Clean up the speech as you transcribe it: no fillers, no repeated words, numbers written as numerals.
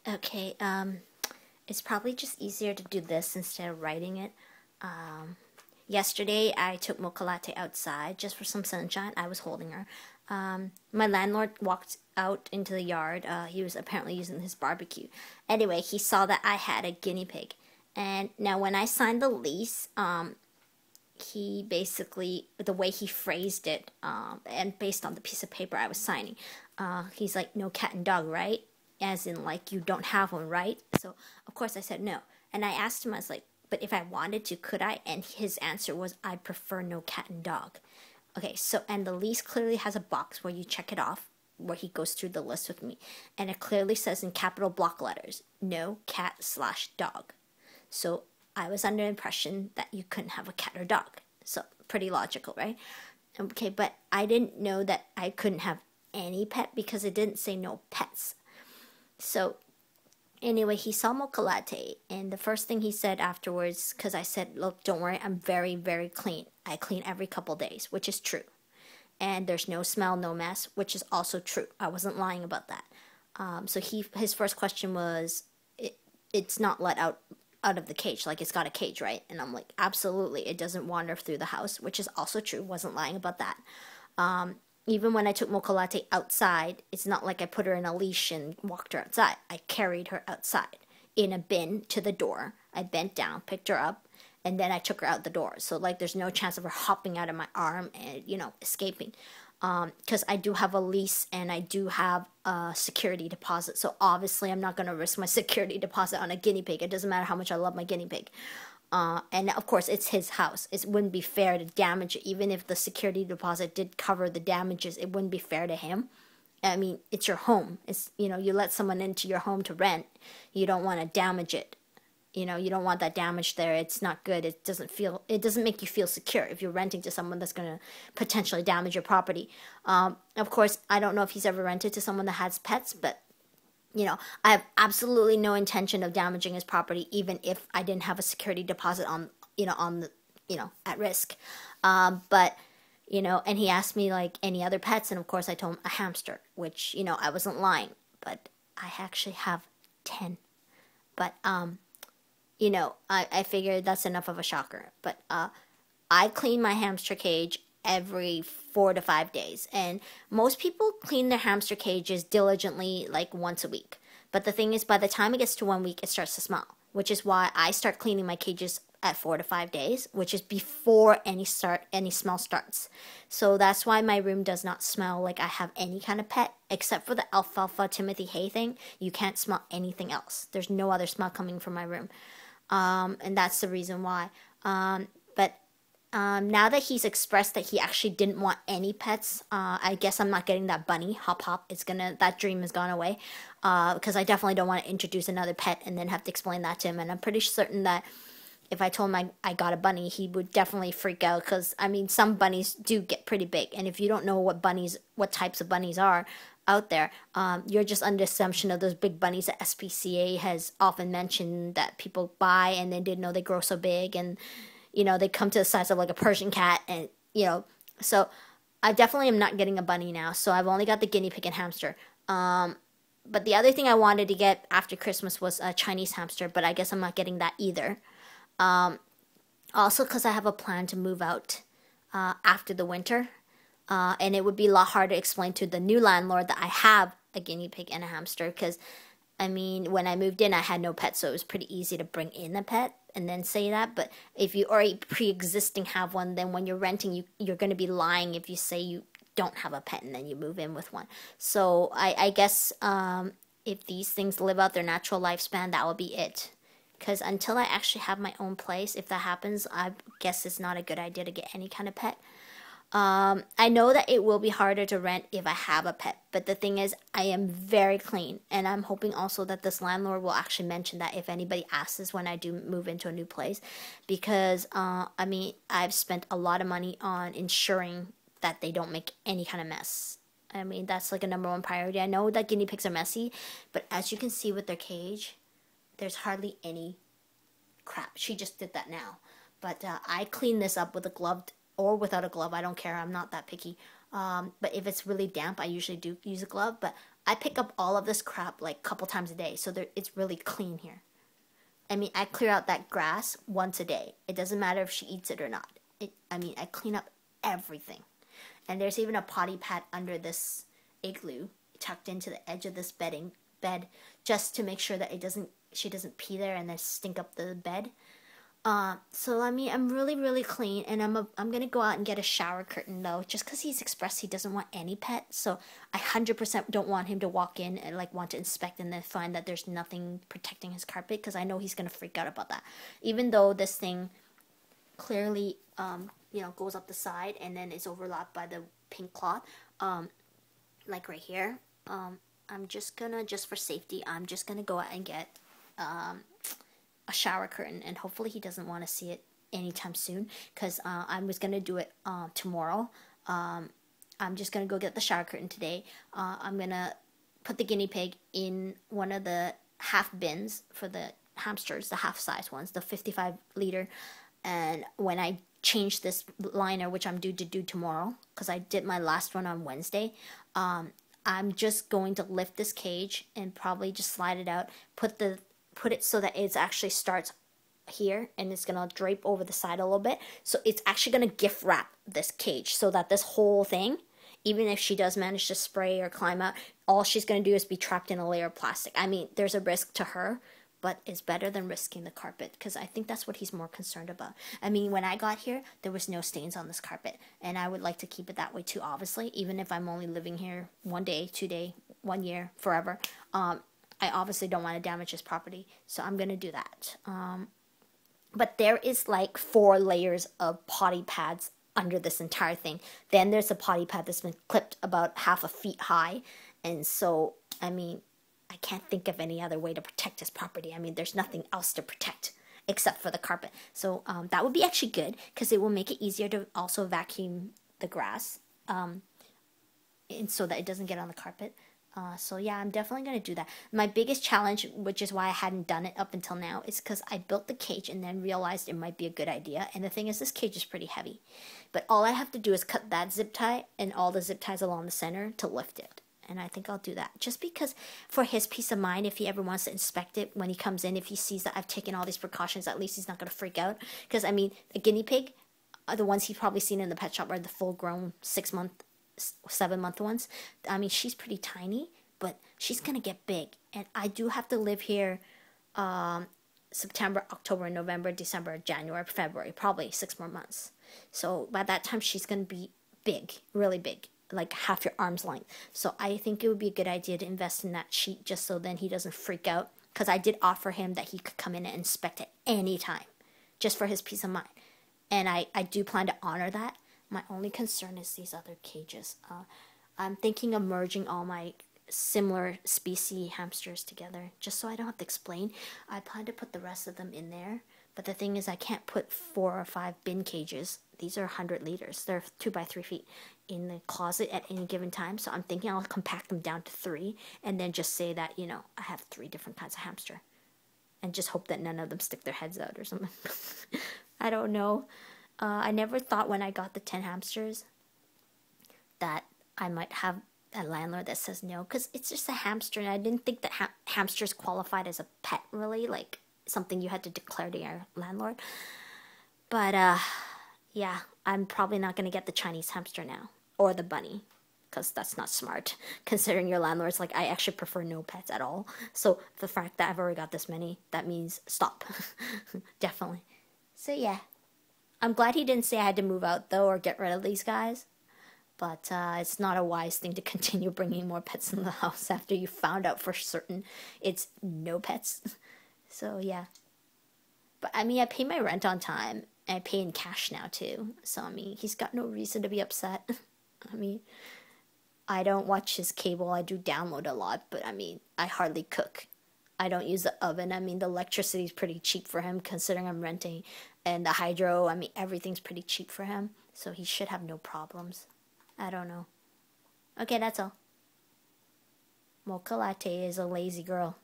Okay, it's probably just easier to do this instead of writing it. Yesterday, I took Mocha Latte outside just for some sunshine. I was holding her. My landlord walked out into the yard. He was apparently using his barbecue. Anyway, he saw that I had a guinea pig. And now when I signed the lease, he basically, the way he phrased it, and based on the piece of paper I was signing, he's like, no cat and dog, right? As in, like, you don't have one, right? So, of course, I said no. And I asked him, I was like, but if I wanted to, could I? And his answer was, I prefer no cat and dog. Okay, so, and the lease clearly has a box where you check it off, where he goes through the list with me. And it clearly says in capital block letters, no cat/dog. So, I was under the impression that you couldn't have a cat or dog. So, pretty logical, right? Okay, but I didn't know that I couldn't have any pet because it didn't say no pets. So, anyway, he saw Mocha Latte, and the first thing he said afterwards, because I said, look, don't worry, I'm very, very clean. I clean every couple days, which is true. And there's no smell, no mess, which is also true. I wasn't lying about that. So his first question was, it's not let out of the cage, like it's got a cage, right? And I'm like, absolutely, it doesn't wander through the house, which is also true. Wasn't lying about that. Even when I took Mocha Latte outside, it's not like I put her in a leash and walked her outside. I carried her outside in a bin to the door. I bent down, picked her up, and then I took her out the door. So, like, there's no chance of her hopping out of my arm and, escaping. Because I do have a lease and I do have a security deposit. So, obviously, I'm not going to risk my security deposit on a guinea pig. It doesn't matter how much I love my guinea pig. And of course, it's his house. It wouldn't be fair to damage it. Even if the security deposit did cover the damages, it wouldn't be fair to him. I mean, it's your home. It's, you let someone into your home to rent. You don't want to damage it. You don't want that damage there. It's not good. It doesn't make you feel secure if you're renting to someone that's going to potentially damage your property. Of course, I don't know if he's ever rented to someone that has pets, but I have absolutely no intention of damaging his property, even if I didn't have a security deposit at risk. But, and he asked me, like, any other pets, and of course I told him a hamster, which, I wasn't lying, but I actually have 10. But, I figured that's enough of a shocker. But, I clean my hamster cage every 4 to 5 days, and most people clean their hamster cages diligently, like, once a week. But the thing is, by the time it gets to 1 week, it starts to smell, which is why I start cleaning my cages at 4 to 5 days, which is before any smell starts. So that's why my room does not smell like I have any kind of pet, except for the alfalfa Timothy hay thing. You can't smell anything else. There's no other smell coming from my room, and that's the reason why. But now that he's expressed that he actually didn't want any pets, I guess I'm not getting that bunny, Hop Hop. That dream has gone away, because I definitely don't want to introduce another pet and then have to explain that to him. And I'm pretty certain that if I told him I got a bunny, he would definitely freak out, because, I mean, some bunnies do get pretty big. And if you don't know what types of bunnies are out there, you're just under assumption of those big bunnies that SPCA has often mentioned that people buy and they didn't know they grow so big, and they come to the size of like a Persian cat, and, so I definitely am not getting a bunny now. So I've only got the guinea pig and hamster. But the other thing I wanted to get after Christmas was a Chinese hamster, but I guess I'm not getting that either. Also because I have a plan to move out, after the winter. And it would be a lot harder to explain to the new landlord that I have a guinea pig and a hamster, because, I mean, when I moved in, I had no pet, so it was pretty easy to bring in a pet and then say that. But if you already pre-existing have one, then when you're renting, you're going to be lying if you say you don't have a pet and then you move in with one. So I guess if these things live out their natural lifespan, that will be it. Because until I actually have my own place, if that happens, I guess it's not a good idea to get any kind of pet. I know that it will be harder to rent if I have a pet, but the thing is, I am very clean, and I'm hoping also that this landlord will actually mention that if anybody asks when I do move into a new place, because, I mean, I've spent a lot of money on ensuring that they don't make any kind of mess. I mean, that's like a #1 priority. I know that guinea pigs are messy, but as you can see with their cage, there's hardly any crap. She just did that now. But I clean this up with a glove or without a glove. I don't care. I'm not that picky. But if it's really damp, I usually do use a glove. But I pick up all of this crap like a couple times a day, so it's really clean here. I mean, I clear out that grass once a day. It doesn't matter if she eats it or not. I clean up everything. And there's even a potty pad under this igloo tucked into the edge of this bed just to make sure that she doesn't pee there and then stink up the bed. So I mean, I'm really clean, and I'm gonna go out and get a shower curtain though, just because he's expressed he doesn't want any pet. So I 100% don't want him to walk in and like want to inspect and then find that there's nothing protecting his carpet, because I know he's gonna freak out about that. Even though this thing clearly goes up the side and then is overlapped by the pink cloth, like right here. I'm just for safety, I'm just gonna go out and get a shower curtain, and hopefully he doesn't want to see it anytime soon, because I was gonna do it tomorrow. I'm just gonna go get the shower curtain today. I'm gonna put the guinea pig in one of the half bins for the hamsters, the half size ones, the 55 liter. And when I change this liner, which I'm due to do tomorrow, because I did my last one on Wednesday, I'm just going to lift this cage and probably just slide it out, put it so that it actually starts here, and it's gonna drape over the side a little bit. So it's actually gonna gift wrap this cage, so that this whole thing, even if she does manage to spray or climb out, all she's gonna do is be trapped in a layer of plastic. I mean, there's a risk to her, but it's better than risking the carpet, because I think that's what he's more concerned about. I mean, when I got here, there was no stains on this carpet, and I would like to keep it that way too, obviously, even if I'm only living here 1 day, 2 day, 1 year, forever. I obviously don't want to damage his property, so I'm going to do that. But there is like 4 layers of potty pads under this entire thing. Then there's a potty pad that's been clipped about half a feet high, and so, I mean, I can't think of any other way to protect his property. I mean, there's nothing else to protect except for the carpet. So that would be actually good, because it will make it easier to also vacuum the grass, and so that it doesn't get on the carpet. So yeah, I'm definitely going to do that. My biggest challenge, which is why I hadn't done it up until now, is because I built the cage and then realized it might be a good idea. And the thing is, this cage is pretty heavy. But all I have to do is cut that zip tie and all the zip ties along the center to lift it. And I think I'll do that, just because for his peace of mind, if he ever wants to inspect it when he comes in, if he sees that I've taken all these precautions, at least he's not going to freak out. Because I mean, the guinea pig, the ones he's probably seen in the pet shop are the full-grown 6-month, 7-month ones. I mean, she's pretty tiny, but she's going to get big. And I do have to live here September, October, November, December, January, February, probably 6 more months. So by that time, she's going to be big, really big, like half your arm's length. So I think it would be a good idea to invest in that sheet, just so then he doesn't freak out. Because I did offer him that he could come in and inspect at any time, just for his peace of mind. And I do plan to honor that. My only concern is these other cages. I'm thinking of merging all my similar species hamsters together, just so I don't have to explain. I plan to put the rest of them in there, but the thing is, I can't put 4 or 5 bin cages. These are 100 liters. They're 2 by 3 feet in the closet at any given time. So I'm thinking I'll compact them down to 3, and then just say that, you know, I have 3 different kinds of hamster, and just hope that none of them stick their heads out or something. I don't know. I never thought when I got the 10 hamsters that I might have a landlord that says no, because it's just a hamster, and I didn't think that hamsters qualified as a pet, really, like something you had to declare to your landlord. But yeah, I'm probably not going to get the Chinese hamster now, or the bunny, because that's not smart, considering your landlord's like, I actually prefer no pets at all. So the fact that I've already got this many, that means stop. Definitely. So yeah, I'm glad he didn't say I had to move out though, or get rid of these guys. But it's not a wise thing to continue bringing more pets in the house after you found out for certain it's no pets. So yeah. But I mean, I pay my rent on time, and I pay in cash now too. So I mean, he's got no reason to be upset. I mean, I don't watch his cable. I do download a lot, but I mean, I hardly cook. I don't use the oven. I mean, the electricity is pretty cheap for him, considering I'm renting. And the hydro, I mean, everything's pretty cheap for him. So he should have no problems. I don't know. Okay, that's all. Mocha Latte is a lazy girl.